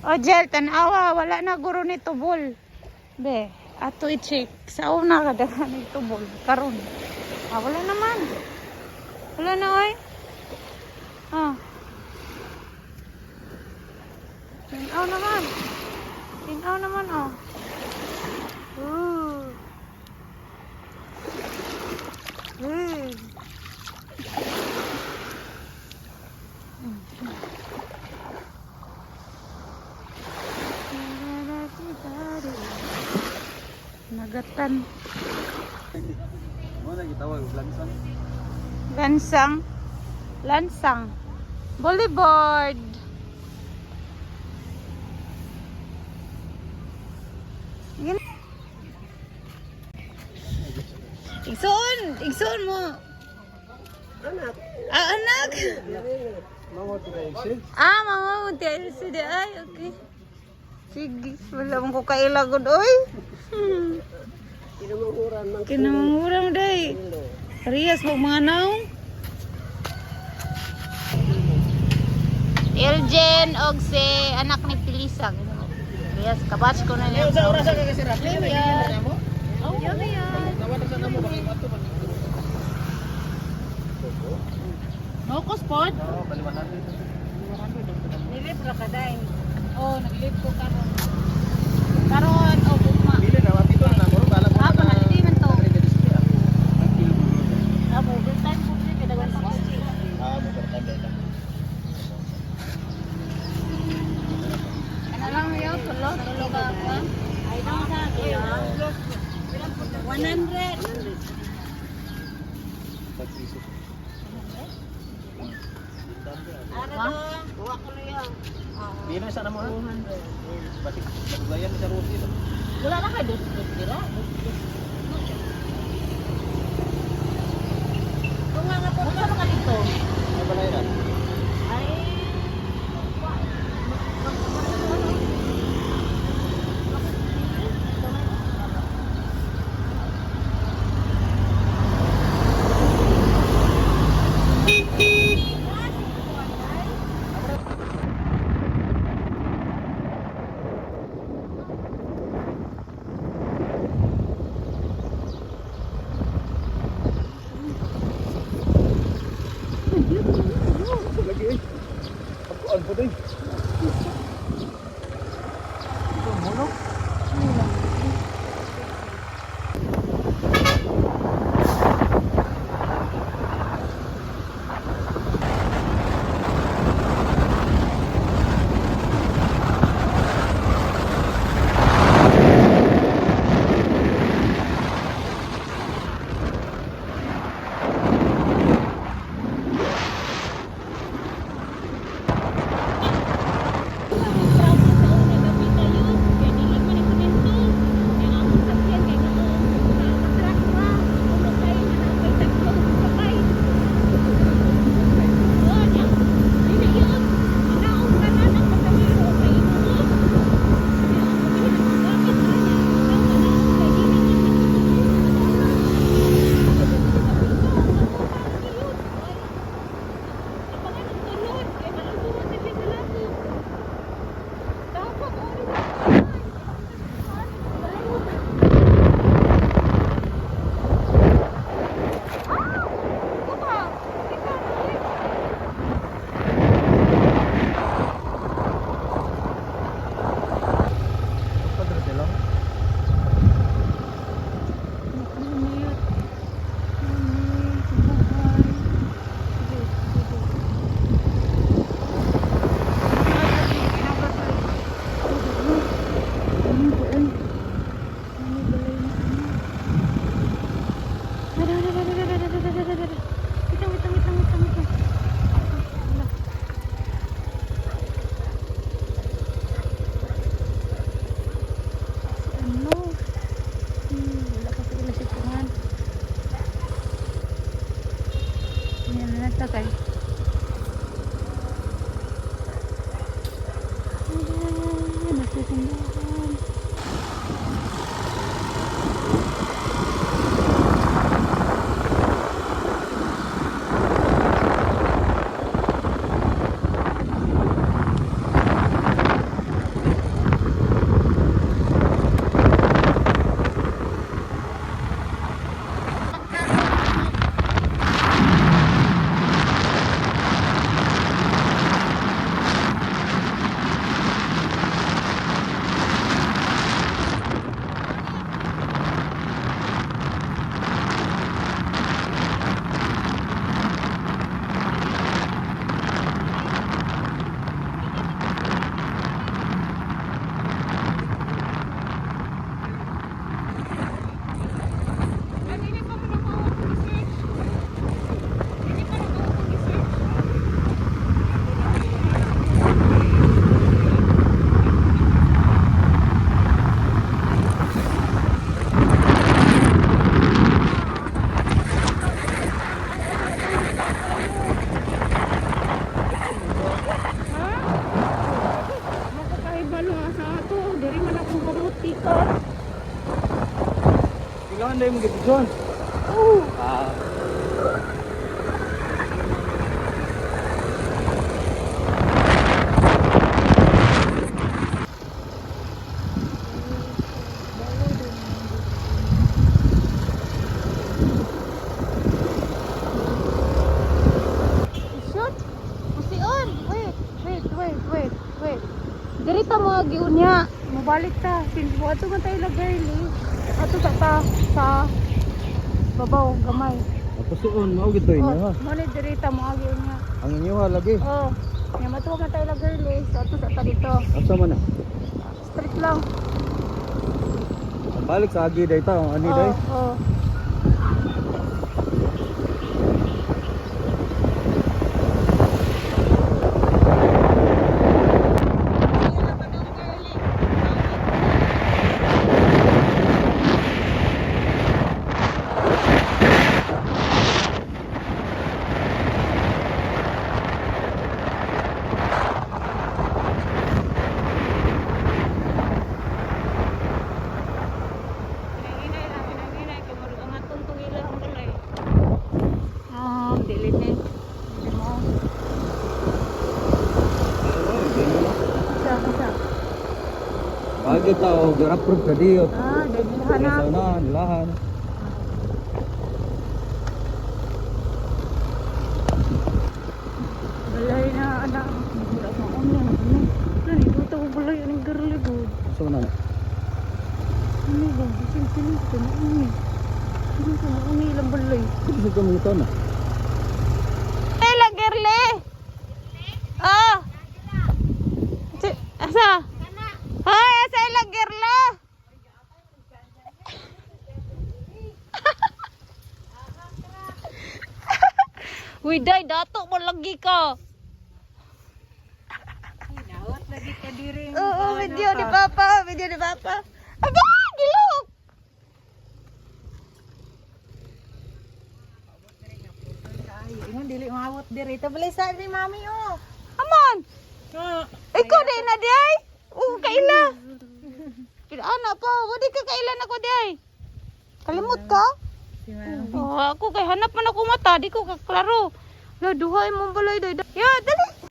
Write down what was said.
O Jel, tanawa, wala na guro ni tubol. Be, ato i-check. Sa una kadaghan ni tubol. Karon. Ah, wala naman. Wala na, oy. Ah. Tinaw naman. Tinaw naman, oh. Ooh. Nagatan. Mo na gitawag lansang. Lansang. Lansang. Boulevard. Igsoon mo. Anak. Ah, anak. Mangot ka exit. Ah, mama, magti-LCD. Ay, okay. Sige, wala mong ko kailagod, oy. Kinamanguran man. Kinamura mo, day. Riyas mo mga naong. Eljen og si anak ni Pilisang. Riyas, kabatch ko na niya. Sa oras ka kasi ra. Yan. Oh, yun yan. Tawad sa namo bakit ato man. No ko sport? Oo, baliwan natin. Nilip ra ka, day. Oh, naglip ko karon. Karon, oh, bugma. Pili na mapito na mo balag Ah, panaliti man to. Ah, Ah, overtime po din kada 160. mo pertanda lang. Ano lang yun? Tulo ka pa? Ay, daw sa akin, 100. Ano to? Buwa ko na yan. Pili na sana mo ha. Basig bayan sa ruti. Wala na kayo, dos tira. Kung nga po, saan ka dito? Ay balayan. Ay, Lagi eh. Pagkuan po din. Ito mo no? Takay. Nagsisimbahan. Kailangan na yung gibidyon. Oh. Shoot. Pusion. Wait. Diri ta mo giunya. Mobalik ta. Sinbuat to man tayo lagay ni. Ato sa babaw gamay. Pusuon, maugit to inyo ha. Mo ni diri ta mo giunya. Ang inyo ha, lagi. Oh. Nya matuwa man tayo lagay ni. So ato sa ta dito. Asa man na? Street lang. Balik sa agi day ta, ani day. Oh. Agi ta o garapro ka diyo. Daghan na. Sana nilahan. Balay na anak. Mura pa unya. Nani buta ko balay aning garli gud. Asa man na? Ano ba? Sino ko na uni. Sino ko na uni lang balay. Ito sa kamutan na. Hey lang girly. Oh. Asa? Hoy, asa ilang girly? Uy, day, dato mo lagi ka. Nawat lagi ka diri. Oo, video ni Papa. Aba, gilok. Ingon dili maawat diri. Tabalay sa ni mami oh. Amon. Ikaw din na day. Kaila. Ana pa, wadi ka kailan ako day. Kalimot ka? Oh, ako kay hanap man ako mata, di ko kaklaro. La duhay mo balay day. Ya, dali.